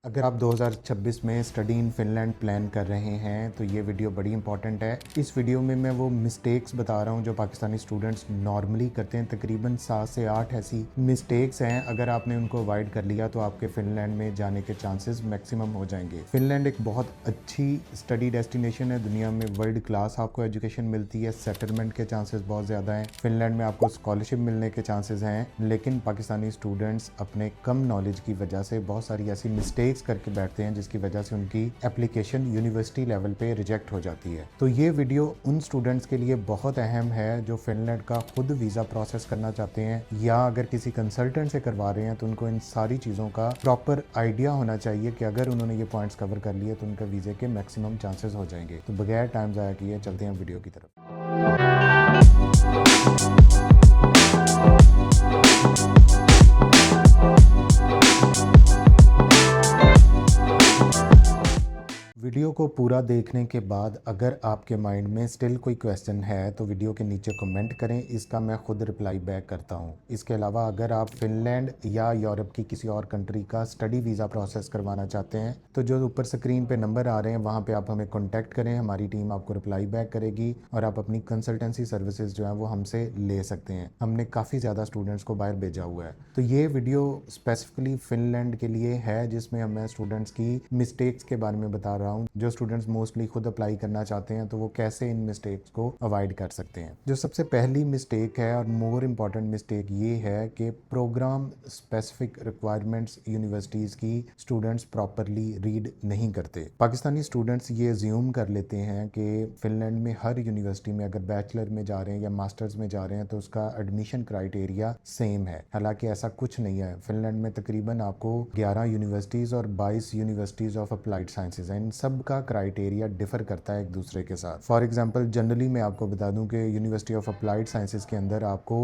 अगर आप 2026 में स्टडी इन फिनलैंड प्लान कर रहे हैं तो ये वीडियो बड़ी इंपॉर्टेंट है। इस वीडियो में मैं वो मिस्टेक्स बता रहा हूँ जो पाकिस्तानी स्टूडेंट्स नॉर्मली करते हैं। तकरीबन 7 से 8 ऐसी मिस्टेक्स हैं, अगर आपने उनको अवॉइड कर लिया तो आपके फिनलैंड में जाने के चांसेस मैक्सिमम हो जाएंगे। फिनलैंड एक बहुत अच्छी स्टडी डेस्टिनेशन है, दुनिया में वर्ल्ड क्लास आपको एजुकेशन मिलती है, सेटलमेंट के चांसेस बहुत ज़्यादा हैं। फिनलैंड में आपको स्कॉलरशिप मिलने के चांसेस हैं, लेकिन पाकिस्तानी स्टूडेंट्स अपने कम नॉलेज की वजह से बहुत सारी ऐसी मिस्टेक्स करके बैठते हैं जिसकी वजह से उनकी एप्लीकेशन यूनिवर्सिटी लेवल पे रिजेक्ट हो जाती है। तो ये वीडियो उन स्टूडेंट्स के लिए बहुत अहम है जो फिनलैंड का खुद वीज़ा प्रोसेस करना चाहते हैं, या अगर किसी कंसल्टेंट से करवा रहे हैं तो उनको इन सारी चीज़ों का प्रॉपर आइडिया होना चाहिए कि अगर उन्होंने ये पॉइंट्स कवर कर लिए तो उनका वीज़े के मैक्सिमम चांसेस हो जाएंगे। तो बगैर टाइम ज़ाया किए चलते हैं वीडियो की तरफ। वीडियो को पूरा देखने के बाद अगर आपके माइंड में स्टिल कोई क्वेश्चन है तो वीडियो के नीचे कमेंट करें, इसका मैं खुद रिप्लाई बैक करता हूं। इसके अलावा अगर आप फिनलैंड या यूरोप की किसी और कंट्री का स्टडी वीज़ा प्रोसेस करवाना चाहते हैं तो जो ऊपर स्क्रीन पे नंबर आ रहे हैं वहां पे आप हमें कॉन्टैक्ट करें, हमारी टीम आपको रिप्लाई बैक करेगी और आप अपनी कंसल्टेंसी सर्विसेज जो है वो हमसे ले सकते हैं। हमने काफ़ी ज़्यादा स्टूडेंट्स को बाहर भेजा हुआ है। तो ये वीडियो स्पेसिफिकली फिनलैंड के लिए है जिसमें मैं स्टूडेंट्स की मिस्टेक्स के बारे में बता रहा हूँ। जो स्टूडेंट्स मोस्टली खुद अप्लाई करना चाहते हैं तो वो कैसे इन मिस्टेक्स को अवॉइड कर सकते हैं। जो सबसे पहली मिस्टेक है और मोर इम्पॉर्टेंट मिस्टेक ये है कि प्रोग्राम स्पेसिफिक रिक्वायरमेंट्स यूनिवर्सिटीज़ की स्टूडेंट्स प्रॉपरली रीड नहीं करते। पाकिस्तानी स्टूडेंट्स ये ज्यूम कर लेते हैं कि फिनलैंड में हर यूनिवर्सिटी में अगर बैचलर में जा रहे हैं या मास्टर्स में जा रहे हैं तो उसका एडमिशन क्राइटेरिया सेम है, हालांकि ऐसा कुछ नहीं है। फिनलैंड में तकरीबन आपको 11 यूनिवर्सिटीज़ और 22 यूनिवर्सिटीज़ ऑफ अप्लाइड साइंसेज हैं। इन सब का क्राइटेरिया डिफर करता है एक दूसरे के साथ। फॉर एग्जांपल जनरली मैं आपको बता दूं कि यूनिवर्सिटी ऑफ अप्लाइड साइंसेज के अंदर आपको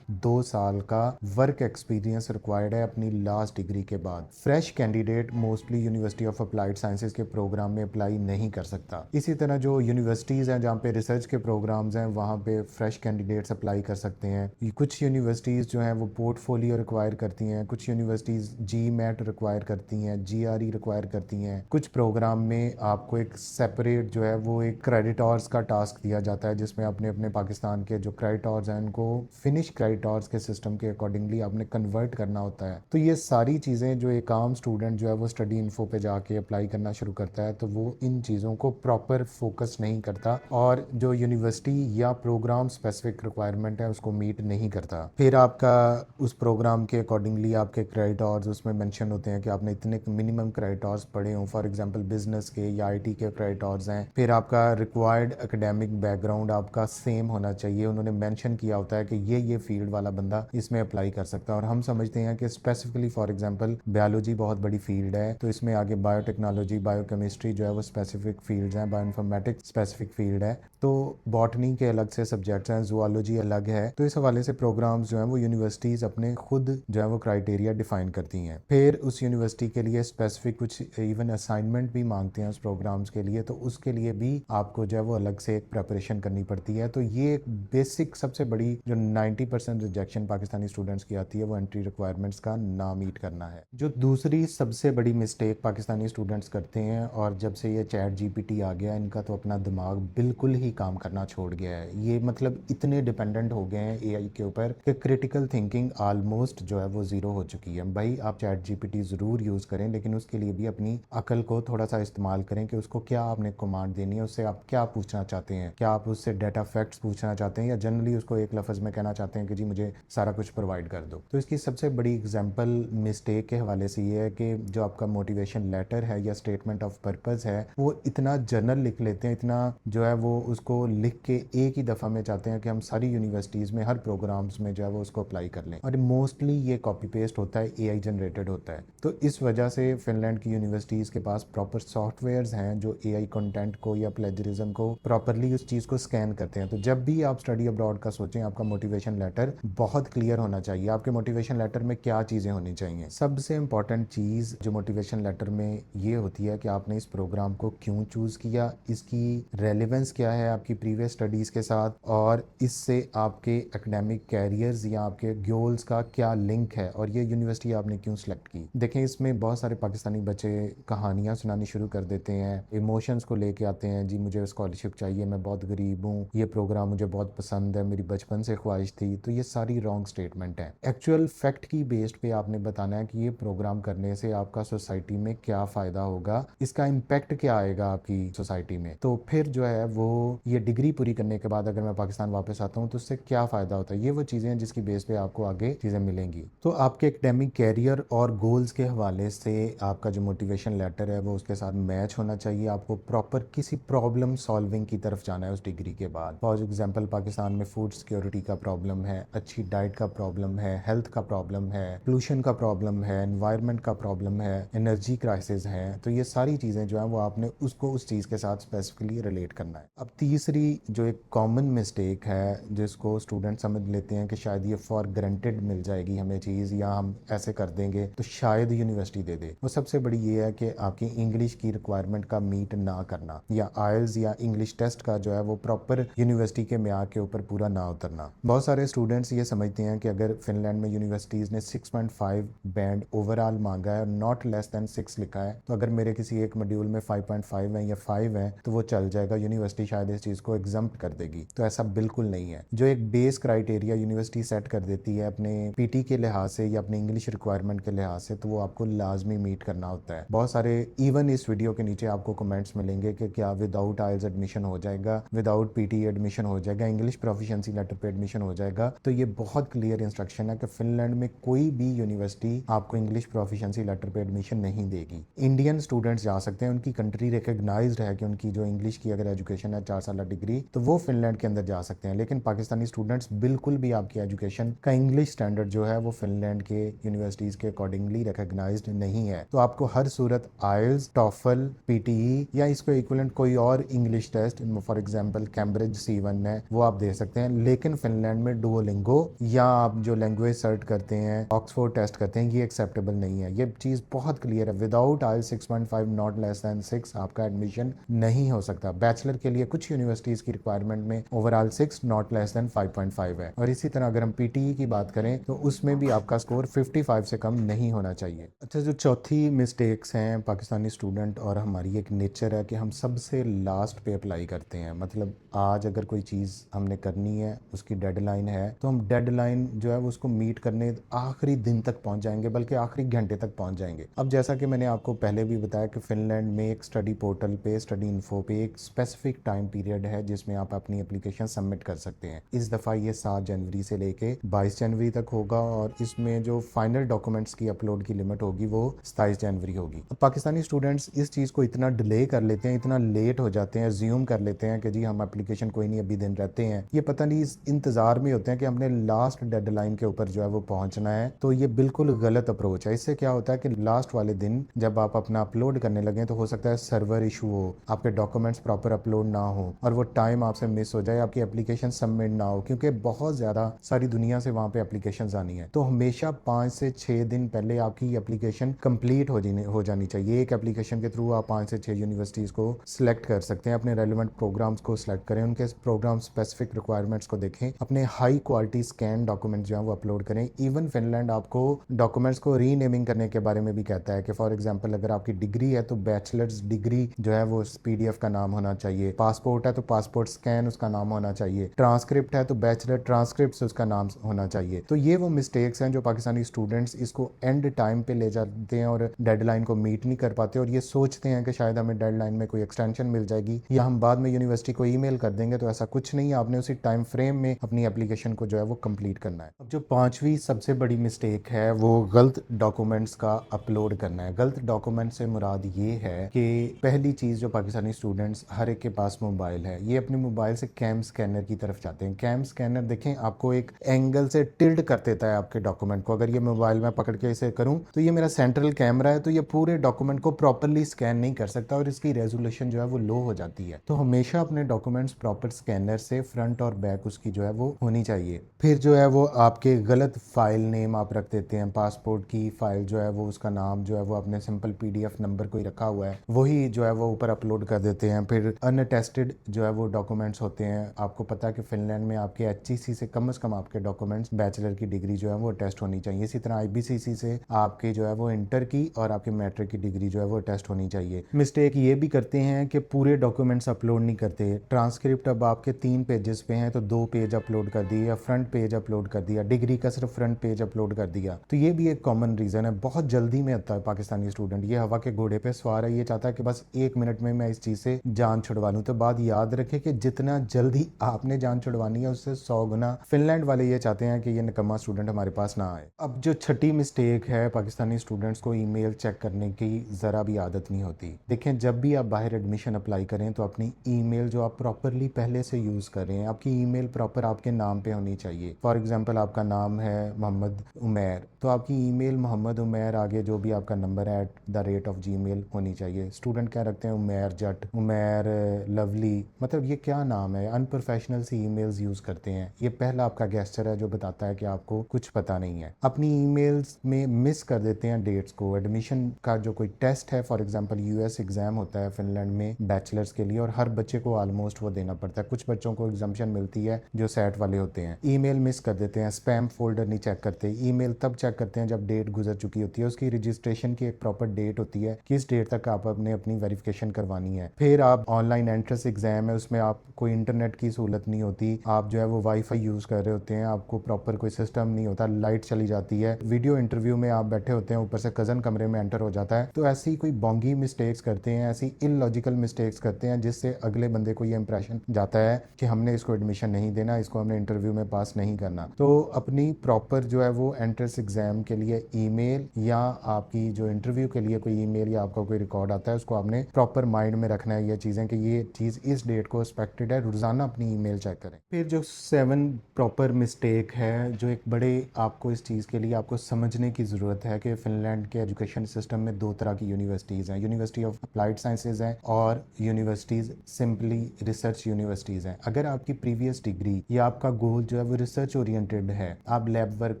2 साल का वर्क एक्सपीरियंस रिक्वायर्ड है अपनी लास्ट डिग्री के बाद। Fresh candidate mostly university of applied sciences के प्रोग्राम में अप्लाई नहीं कर सकता। इसी तरह जो यूनिवर्सिटीज़ हैं जहाँ पे रिसर्च के प्रोग्राम्स हैं वहाँ पे फ्रेश कैंडिडेट्स अप्लाई कर सकते हैं। कुछ यूनिवर्सिटीज़ जो हैं वो पोर्टफोलियो रिक्वायर करती हैं, कुछ यूनिवर्सिटीज़ GMAT रिक्वायर करती हैं, GRE रिक्वायर करती हैं। कुछ प्रोग्राम में आपको एक सेपरेट जो है वो एक क्रेडिटर्स का टास्क दिया जाता है जिसमें अपने अपने पाकिस्तान के जो क्रेडिटर्स हैं उनको फिनिश क्रेडिटर्स के सिस्टम के अकॉर्डिंगली आपने कन्वर्ट करना होता है। तो ये सारी चीज़ें जो एक आम स्टूडेंट जो है वो स्टडी इन्फो पे जाके अप्लाई करना शुरू करता है तो वो इन चीज़ों को प्रॉपर फोकस नहीं करता और जो यूनिवर्सिटी या प्रोग्राम स्पेसिफिक रिक्वायरमेंट है उसको मीट नहीं करता। फिर आपका उस प्रोग्राम के अकॉर्डिंगली आपके क्रेडिटर्स उसमें मेंशन होते हैं कि आपने इतने मिनिमम क्रेडिटर्स पढ़े हों, फॉर एग्जांपल बिजनेस के या IT के क्रेडिटर्स हैं। फिर आपका रिक्वायर्ड एकेडमिक बैकग्राउंड आपका सेम होना चाहिए। उन्होंने मेंशन किया होता है कि ये फील्ड वाला बंदा इसमें अप्लाई कर सकता है। और हम समझते हैं कि स्पेसिफिकली फॉर एग्जांपल बायोलॉजी बहुत बड़ी फील्ड है तो इसमें आगे बायोटेक्नोलॉजी, बायोकेमिस्ट्री जो है वो स्पेसिफिक फील्ड्स हैं, बायोइन्फॉर्मेटिक्स स्पेसिफिक फील्ड है। तो बॉटनी के अलग से सब्जेक्ट्स हैं, जूलॉजी अलग है। तो इस हवाले से प्रोग्राम्स जो हैं वो यूनिवर्सिटीज़ अपने खुद जो है वो क्राइटेरिया डिफाइन करती हैं। फिर उस यूनिवर्सिटी के लिए स्पेसिफिक कुछ इवन असाइनमेंट भी मांगते हैं उस प्रोग्राम्स के लिए, तो उसके लिए भी आपको जो है वो अलग से एक प्रिपरेशन करनी पड़ती है। तो ये एक बेसिक सबसे बड़ी जो 90% रिजेक्शन पाकिस्तानी स्टूडेंट्स की आती है वो एंट्री रिक्वायरमेंट्स का ना मीट करना है। जो दूसरी सबसे बड़ी मिस्टेक पाकिस्तानी स्टूडेंट्स करते हैं, और जब से ये चैट GPT आ गया इनका तो अपना दिमाग बिल्कुल ही काम करना छोड़ गया है। ये मतलब इतने डिपेंडेंट हो गए हैं AI के ऊपर कि क्रिटिकल थिंकिंग ऑलमोस्ट जो है वो ज़ीरो हो चुकी है। भाई आप चैट GPT ज़रूर यूज़ करें, लेकिन उसके लिए भी अपनी अकल को थोड़ा सा इस्तेमाल करें कि उसको क्या आपने कमांड देनी है, उससे आप क्या पूछना चाहते हैं। क्या आप उससे डेटा फैक्ट्स पूछना चाहते हैं या जनरली उसको एक लफ्ज़ में कहना चाहते हैं कि जी मुझे सारा कुछ प्रोवाइड कर दो। तो इसकी सबसे बड़ी एग्जाम्पल मिस्टेक के हवाले से ये है कि जो आपका मोटिवेशन लेटर है या स्टेटमेंट ऑफ पर्पज़ है वो इतना जनरल लिख लेते हैं, इतना जो है वो उसको लिख के एक ही दफ़ा में चाहते हैं कि हम सारी यूनिवर्सिटीज़ में हर प्रोग्राम्स में जो है वो उसको अप्लाई कर लें, और मोस्टली ये कॉपी पेस्ट होता है, AI जनरेटेड होता है। तो इस वजह से फिनलैंड की यूनिवर्सिटीज़ के पास प्रॉपर सॉफ्टवेयर स्कैनर्स हैं जो एआई कंटेंट को या प्लेजरिज्म को प्रॉपरली उस चीज़ को स्कैन करते हैं। तो जब भी आप स्टडी अब्रॉड का सोचें, आपका मोटिवेशन लेटर बहुत क्लियर होना चाहिए। आपके मोटिवेशन लेटर में क्या चीज़ें होनी चाहिए? सबसे इंपॉर्टेंट चीज़ जो मोटिवेशन लेटर में ये होती है कि आपने इस प्रोग्राम को क्यों चूज़ किया, इसकी रेलिवेंस क्या है आपकी प्रीवियस स्टडीज़ के साथ, और इससे आपके एकेडमिक कैरियर्स या आपके गोल्स का क्या लिंक है, और ये यूनिवर्सिटी आपने क्यों सेलेक्ट की। देखें, इसमें बहुत सारे पाकिस्तानी बच्चे कहानियाँ सुनानी शुरू कर देते हैं, इमोशंस को लेके आते हैं, जी मुझे स्कॉलरशिप चाहिए, मैं बहुत गरीब हूँ, ये प्रोग्राम मुझे बहुत पसंद है, मेरी बचपन से ख्वाहिश थी। तो ये सारी रॉन्ग स्टेटमेंट है। एक्चुअल फैक्ट की बेस्ड पे आपने बताना है कि ये प्रोग्राम करने से आपका सोसाइटी में क्या फ़ायदा होगा, इसका इम्पैक्ट क्या आएगा आपकी सोसाइटी में। तो फिर जो है वो ये डिग्री पूरी करने के बाद अगर मैं पाकिस्तान वापस आता हूँ तो उससे क्या फ़ायदा होता है। ये वो चीज़ें हैं जिसकी बेस पे आपको आगे चीज़ें मिलेंगी। तो आपके एकेडमिक कैरियर और गोल्स के हवाले से आपका जो मोटिवेशन लेटर है वो उसके साथ मैच होना चाहिए। आपको प्रॉपर किसी प्रॉब्लम सॉल्विंग की तरफ जाना है उस डिग्री के बाद। फॉर एग्जाम्पल, पाकिस्तान में फूड सिक्योरिटी का प्रॉब्लम है, अच्छी डाइट का प्रॉब्लम है, हेल्थ का प्रॉब्लम है, पोल्यूशन का प्रॉब्लम है, एनवायरनमेंट का प्रॉब्लम है, एनर्जी क्राइसिस है। तो ये सारी चीज़ें जो है वो आपने उसको उस चीज़ के साथ स्पेसिफिकली रिलेट करना है। अब तीसरी जो एक कॉमन मिस्टेक है जिसको स्टूडेंट समझ लेते हैं कि शायद ये फॉर ग्रांटेड मिल जाएगी हमें चीज़, या हम ऐसे कर देंगे तो शायद यूनिवर्सिटी दे दे। वो सबसे बड़ी ये है कि आपकी इंग्लिश की रिक्वायरमेंट का मीट ना करना, या आइल्स या इंग्लिश टेस्ट का जो है वो प्रॉपर यूनिवर्सिटी के म्यार के ऊपर पूरा ना उतरना। बहुत सारे स्टूडेंट्स ये समझते हैं कि अगर फिनलैंड में यूनिवर्सिटीज़ ने 6.5 बैंड ओवरऑल मांगा है और नॉट लेस दैन 6 लिखा है, तो अगर मेरे किसी एक मॉड्यूल में 5.5 है या 5 है तो वो चल जाएगा, यूनिवर्सिटी शायद इस चीज़ को एग्जम्प्ट कर देगी। तो ऐसा बिल्कुल नहीं है। जो एक बेस क्राइटेरिया यूनिवर्सिटी सेट कर देती है अपने पीटी के लिहाज से या अपने इंग्लिश रिक्वायरमेंट के लिहाज से, तो वो आपको लाजमी मीट करना होता है। बहुत सारे इवन इस वीडियो के नीचे आपको कमेंट्स मिलेंगे कि क्या विदाउट आइल्स एडमिशन हो जाएगा, विदाउट पीटी एडमिशन हो जाएगा, इंग्लिश प्रोफिशिएंसी लेटर पे एडमिशन हो जाएगा। तो ये बहुत क्लियर इंस्ट्रक्शन है कि फिनलैंड में कोई भी यूनिवर्सिटी आपको इंग्लिश प्रोफिशिएंसी लेटर पे एडमिशन नहीं देगी। इंडियन स्टूडेंट्स जा सकते हैं, उनकी कंट्री रिकग्नाइज्ड है कि उनकी जो इंग्लिश की अगर एजुकेशन है 4 साल डिग्री, तो वो फिनलैंड के अंदर जा सकते हैं। लेकिन पाकिस्तानी स्टूडेंट्स बिल्कुल भी आपकी एजुकेशन का इंग्लिश स्टैंडर्ड जो है वो फिनलैंड के यूनिवर्सिटीज़ के अकॉर्डिंगली रिकग्नाइज्ड नहीं है। तो आपको हर सूरत आइल्स, टॉफल, पीटीई या इसको इक्विवेलेंट कोई और English test, for example Cambridge C1 है, वो आप दे सकते हैं। लेकिन फिनलैंड में डुओलिंगो या आप जो लैंग्वेज सर्च करते हैं, ऑक्सफोर्ड टेस्ट करते हैं, ये एक्सेप्टेबल नहीं है। ये चीज़ बहुत क्लियर है। Without IELTS 6.5 not less than 6 आपका एडमिशन नहीं हो सकता। बैचलर के लिए कुछ यूनिवर्सिटीज़ की रिक्वायरमेंट में ओवरऑल 6 नॉट लेस दैन 5.5 है। और इसी तरह अगर हम पीटीई की बात करें तो उसमें भी आपका स्कोर 55 से कम नहीं होना चाहिए। अच्छा, जो चौथी मिस्टेक्स हैं पाकिस्तानी स्टूडेंट और हमारी एक नेचर है कि हम सबसे लास्ट पे अप्लाई करते हैं। मतलब आज अगर कोई चीज़ हमने करनी है, उसकी डेडलाइन है, तो हम डेडलाइन जो है उसको मीट करने आखिरी दिन तक पहुंच जाएंगे, बल्कि आखिरी घंटे तक पहुंच जाएंगे। अब जैसा कि मैंने आपको पहले भी बताया कि फिनलैंड में एक स्टडी पोर्टल पे, स्टडी इन्फो पे एक स्पेसिफिक टाइम पीरियड है जिसमें आप अपनी एप्लीकेशन सबमिट कर सकते हैं। इस दफ़ा ये 7 जनवरी से लेके 22 जनवरी तक होगा, और इसमें जो फाइनल डॉक्यूमेंट्स की अपलोड की लिमिट होगी वो 27 जनवरी होगी। अब पाकिस्तानी स्टूडेंट्स इस चीज़ को इतना डिले कर लेते हैं, इतना लेट हो जाते हैं, ज्यूम कर लेते हैं कि जी हम एप्लीकेशन कोई नहीं, अभी दिन रहते हैं। ये पता नहीं इस इंतज़ार में होते हैं कि हमने लास्ट डेडलाइन के ऊपर जो है वो पहुंचना है। तो ये बिल्कुल गलत अप्रोच है। इससे क्या होता है कि लास्ट वाले दिन जब आप अपना अपलोड करने लगे तो हो सकता है सर्वर इशू हो, आपके डॉक्यूमेंट्स प्रॉपर अपलोड ना हो, और वो टाइम आपसे मिस हो जाए, आपकी एप्लीकेशन सबमिट ना हो, क्योंकि बहुत ज़्यादा सारी दुनिया से वहाँ पे एप्लीकेशन आनी है। तो हमेशा 5 से 6 दिन पहले आपकी एप्लीकेशन कंप्लीट हो जानी चाहिए। एक एप्लीकेशन के थ्रू आप 5 से 6 यूनिवर्सिटीज़ को सिलेक्ट कर सकते हैं। अपने रेलिवेंट प्रोग्राम्स को सिलेक्ट करें, उनके प्रोग्राम स्पेसिफिक रिक्वायरमेंट्स को देखें, अपने हाई क्वालिटी स्कैन डॉक्यूमेंट जो है वो अपलोड करें। इवन फिनलैंड आपको डॉक्यूमेंट्स को रीनेमिंग करने के बारे में भी कहता है कि फॉर एग्जांपल अगर आपकी डिग्री है तो बैचलर्स डिग्री जो है वो पीडीएफ का नाम होना चाहिए, पासपोर्ट है तो पासपोर्ट स्कैन उसका नाम होना चाहिए, ट्रांसक्रिप्ट है तो बैचलर ट्रांसक्रिप्ट उसका नाम होना चाहिए। तो ये वो मिस्टेक्स हैं जो पाकिस्तानी स्टूडेंट्स इसको एंड टाइम पे ले जाते हैं और डेडलाइन को मीट नहीं कर पाते, और ये सोचते हैं कि शायद हमें डेडलाइन में कोई एक्सटेंशन मिल जाएगी या हम बाद में यूनिवर्सिटी को ईमेल कर देंगे। तो ऐसा कुछ नहीं है, आपने उसी टाइम फ्रेम में अपनी एप्लीकेशन को जो है वो कंप्लीट करना है। अब जो पांचवी सबसे बड़ी मिस्टेक है वो गलत डॉक्यूमेंट्स का अपलोड करना है। गलत डॉक्यूमेंट से मुराद ये है कि पहली चीज़ जो पाकिस्तानी स्टूडेंट्स हर एक के पास मोबाइल है, ये अपने मोबाइल से कैम स्कैनर की तरफ जाते हैं। कैम स्कैनर देखें आपको एक एंगल से टिल्ट कर देता है आपके डॉक्यूमेंट को। अगर ये मोबाइल में पकड़ के इसे करूं तो ये मेरा सेंट्रल कैमरा है, तो ये पूरे डॉक्यूमेंट को प्रॉपरली स्कैन नहीं नहीं कर सकता और इसकी रेजोल्यूशन जो है वो लो हो जाती है। तो हमेशा अपने डॉक्यूमेंट्स प्रॉपर स्कैनर से फ्रंट और बैक उसकी जो है वो होनी चाहिए। फिर जो है वो आपके गलत फाइल नेम आप रख देते हैं, पासपोर्ट की फाइल जो है वो उसका नाम जो है वो आपने सिंपल PDF नंबर कोई रखा हुआ है वही जो है वो ऊपर अपलोड कर देते हैं। फिर अनअटेस्टेड जो है वो डॉक्यूमेंट्स होते हैं। आपको पता है कि फिनलैंड में आपके HEC से कम आपके डॉक्यूमेंट्स बैचलर की डिग्री जो है वो टेस्ट होनी चाहिए। इसी तरह IBCC से आपके जो है वो इंटर की और आपके मैट्रिक की डिग्री जो है वो टेस्ट होनी चाहिए। मिस्टेक ये भी करते हैं कि पूरे डॉक्यूमेंट्स अपलोड नहीं करते। ट्रांसक्रिप्ट अब आपके 3 पेजेस पे हैं तो 2 पेज अपलोड कर दिए या फ्रंट पेज अपलोड कर दिया, डिग्री का सिर्फ फ्रंट पेज अपलोड कर दिया। तो ये भी एक कॉमन रीज़न है। बहुत जल्दी में आता है पाकिस्तानी स्टूडेंट, ये हवा के घोड़े पे सवार है, ये चाहता है कि बस 1 मिनट में मैं इस चीज़ से जान छुड़वा लूँ। तो बात याद रखें कि जितना जल्दी आपने जान छुड़वानी है उससे 100 गुना फिनलैंड वाले ये चाहते हैं कि ये निकम्मा स्टूडेंट हमारे पास ना आए। अब जो छठी मिस्टेक है, पाकिस्तानी स्टूडेंट्स को ईमेल चेक करने की ज़रा भी आदत नहीं होती। देखें, जब भी आप बाहर एडमिशन अप्लाई करें तो अपनी ईमेल जो आप प्रॉपरली पहले से यूज़ कर रहे हैं, आपकी ईमेल प्रॉपर आपके नाम पे होनी चाहिए। फॉर एग्जांपल आपका नाम है मोहम्मद उमैर, तो आपकी ईमेल मोहम्मद उमैर आगे जो भी आपका नंबर है @gmail होनी चाहिए। स्टूडेंट क्या रखते हैं, उमैर जट, उमैर लवली, मतलब ये क्या नाम है, अनप्रोफेशनल सी ईमेल्स यूज़ करते हैं। ये पहला आपका गेस्चर है जो बताता है कि आपको कुछ पता नहीं है। अपनी ईमेल्स में मिस कर देते हैं डेट्स को। एडमिशन का जो कोई टेस्ट है, फॉर एग्जांपल US एग्ज़ाम होता है फिनलैंड में बैचलर्स के लिए और हर बच्चे को ऑलमोस्ट वो देना पड़ता है। कुछ बच्चों को एग्जाम्पशन मिलती है जो सेट वाले होते हैं। ईमेल मिस कर देते हैं, स्पैम फोल्डर नहीं चेक करते। ईमेल तब चेक करते हैं जब डेट गुजर चुकी होती है। उसकी रजिस्ट्रेशन की एक प्रॉपर डेट होती है, किस डेट तक आप अपनी वेरिफिकेशन करवानी है। फिर आप ऑनलाइन एंट्रेंस एग्जाम है, उसमें आप कोई इंटरनेट की सहूलत नहीं होती, आप जो है वो वाईफाई यूज़ कर रहे होते हैं, आपको प्रॉपर कोई सिस्टम नहीं होता, लाइट चली जाती है, वीडियो इंटरव्यू में आप बैठे होते हैं, ऊपर से कज़न कमरे में एंटर हो जाता है। तो ऐसी कोई बोंगी मिस्टेक्स करते हैं, ऐसी इलॉजिकल मिस्टेक्स करते हैं जिससे अगले बंदे को ये इंप्रेशन जाता है कि हमने इसको एडमिशन नहीं देना, इसको हमने इंटरव्यू में पास नहीं करना। तो अपनी प्रॉपर जो है वो एंट्रेंस एग्जाम के लिए ईमेल या आपकी जो इंटरव्यू के लिए कोई ईमेल या आपका कोई रिकॉर्ड आता है उसको आपने प्रॉपर माइंड में रखना है ये चीज़ें कि ये चीज़ इस डेट को एक्सपेक्टेड है। रोजाना अपनी ईमेल चेक करें। फिर जो 7 प्रॉपर मिस्टेक है जो एक बड़े आपको इस चीज़ के लिए आपको समझने की ज़रूरत है कि फिनलैंड के एजुकेशन सिस्टम में 2 तरह की यूनिवर्सिटीज़ हैं, यूनिवर्सिटी ऑफ अप्लाइड साइंसेज हैं और यूनिवर्सिटीज़ सिंपली रिसर्च यूनिवर्सिटीज़ हैं। अगर आपकी प्रीवियस डिग्री या आपका गोल जो है वो रिसर्च ओरिएंटेड है, आप लैब वर्क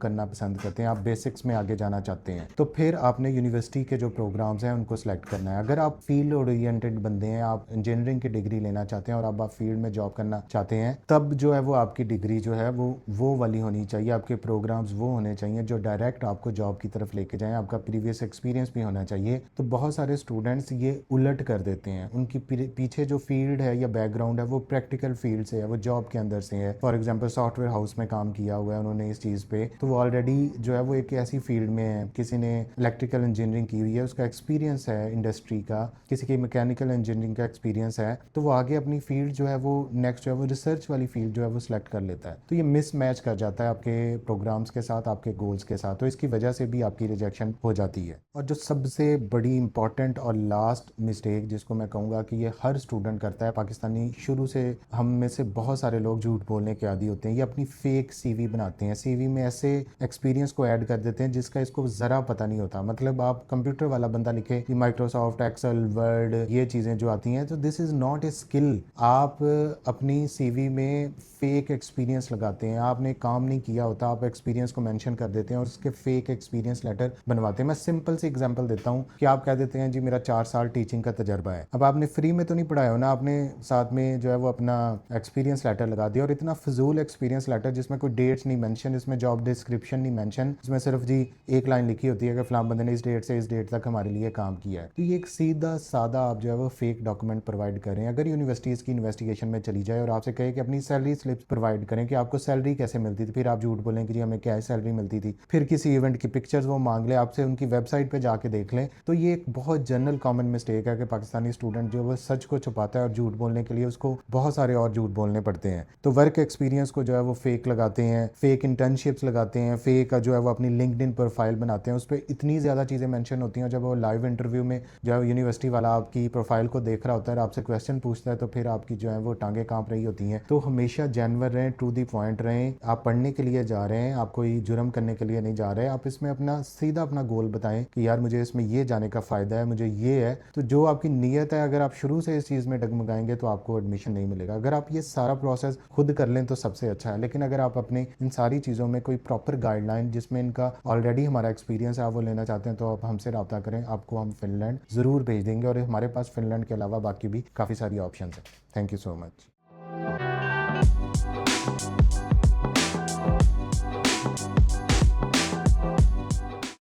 करना पसंद करते हैं, आप बेसिक्स में आगे जाना चाहते हैं, तो फिर आपने यूनिवर्सिटी के जो प्रोग्राम्स हैं उनको सेलेक्ट करना है। अगर आप फील्ड ओरिएंटेड बंदे हैं, आप इंजीनियरिंग की डिग्री लेना चाहते हैं और अब आप फील्ड में जॉब करना चाहते हैं, तब जो है वो आपकी डिग्री जो है वो वाली होनी चाहिए। आपके प्रोग्राम्स वो होने चाहिए जो डायरेक्ट आपको जॉब की तरफ लेके जाएं। आपका प्रीवियस एक्सपीरियंस भी होना चाहिए। तो बहुत सारे स्टूडेंट्स ये उलट कर देते हैं, उनकी पीछे जो फील्ड है या बैकग्राउंड है वो प्रैक्टिकल फील्ड से है, वो जॉब के अंदर से है। फॉर एग्जाम्पल सॉफ्टवेयर हाउस में काम किया हुआ है उन्होंने इस चीज़ पे, तो वो ऑलरेडी जो है वो एक ऐसी फील्ड में है। किसी ने इलेक्ट्रिकल इंजीनियरिंग की हुई है, उसका एक्सपीरियंस है इंडस्ट्री का, किसी की मैकेनिकल इंजीनियरिंग का एक्सपीरियंस है, तो वो आगे अपनी फील्ड जो है वो नेक्स्ट जो है वो रिसर्च वाली फील्ड जो है वो सिलेक्ट कर लेता है। तो ये मिस मैच कर जाता है आपके प्रोग्राम्स के साथ, आपके गोल्स के साथ, तो इसकी वजह से भी आपकी रिजेक्शन हो जाती है। और जो सबसे बड़ी इंपॉर्टेंट और लास्ट मिस्टेक जिसको मैं कहूँगा कि ये हर स्टूडेंट करता है, पाकिस्तानी शुरू से हम में से बहुत सारे लोग झूठ बोलने के आदी होते हैं। ये अपनी फेक CV बनाते हैं, CV में ऐसे एक्सपीरियंस को ऐड कर देते हैं जिसका इसको ज़रा पता नहीं होता। मतलब आप कंप्यूटर वाला बंदा लिखे कि माइक्रोसॉफ्ट एक्सेल वर्ड ये चीज़ें जो आती हैं, तो this is not a skill. आप अपनी CV में फेक एक्सपीरियंस लगाते हैं, आपने काम नहीं किया होता, आप एक्सपीरियंस को मेंशन कर देते हैं और उसके फेक एक्सपीरियंस लेटर बनवाते हैं। मैं सिंपल सी एग्जांपल देता हूँ कि आप कह देते हैं जी मेरा 4 साल टीचिंग का तजर्बा है। अब आपने फ्री में तो नहीं पढ़ाया हो ना, आपने साथ में जो है वो अपना एक्सपीरियंस लेटर लगा दिया, और इतना फजूल एक्सपीरियंस लेटर जिसमें कोई डेट्स नहीं मेंशन, इसमें जॉब डिस्क्रिप्शन नहीं मेंशन, इसमें सिर्फ जी एक लाइन लिखी होती है कि फलां बंदे ने इस डेट से इस डेट तक हमारे लिए काम किया है। तो ये एक सीधा सादा आप जो है वो फेक डॉक्यूमेंट प्रोवाइड करें। अगर यूनिवर्सिटीज़ की इन्वेस्टिगेशन में चली जाए और आपसे कहे कि अपनी सैलरी स्लिप्स प्रोवाइड करें कि आपको सैलरी कैसे मिलती थी, फिर आप झूठ बोलें कि जी हमें क्या सैलरी मिलती थी। फिर किसी इवेंट की पिक्चर्स वो मांग ले आपसे, उनकी वेबसाइट पे जाके देख लें। तो ये एक बहुत जनरल कॉमन मिस्टेक है कि पाकिस्तानी स्टूडेंट जो वो सच को छुपाता है और झूठ बोलने के लिए उसको बहुत सारे और झूठ बोलने पड़ते हैं। तो वर्क एक्सपीरियंस को जो है वो फेक लगाते हैं, फेक इंटर्नशिप्स लगाते हैं, फेक जो है वो अपनी लिंक्डइन प्रोफाइल बनाते हैं, उस पर इतनी ज़्यादा चीज़ें मेंशन होती हैं। जब वो लाइव इंटरव्यू में जो है यूनिवर्सिटी वाला आपकी प्रोफाइल को देख रहा होता है और आपसे क्वेश्चन पूछता है, तो फिर आपकी जो है वो टांगे कांप रही होती हैं। तो हमेशा जेन्युइन रहें, टू दी पॉइंट रहें। आप पढ़ने के लिए जा रहे हैं, आप कोई जुर्म करने के लिए नहीं जा रहे। आप इसमें अपना सीधा अपना गोल बताएं कि यार मुझे इसमें ये जाने का फ़ायदा है, मुझे ये ये है, तो जो आपकी नीयत है, अगर आप शुरू से इस चीज़ में डगमगाएंगे तो आपको एडमिशन नहीं मिलेगा। अगर आप ये सारा प्रोसेस खुद कर लें तो सबसे अच्छा है, लेकिन अगर आप अपनी इन सारी चीज़ों में कोई प्रॉपर गाइडलाइन जिसमें इनका ऑलरेडी हमारा एक्सपीरियंस है आप वो लेना चाहते हैं, तो आप हमसे रब्ता करें, आपको हम फिनलैंड ज़रूर भेज देंगे। और हमारे पास फिनलैंड के अलावा बाकी भी काफ़ी सारी ऑप्शन है। Thank you so much.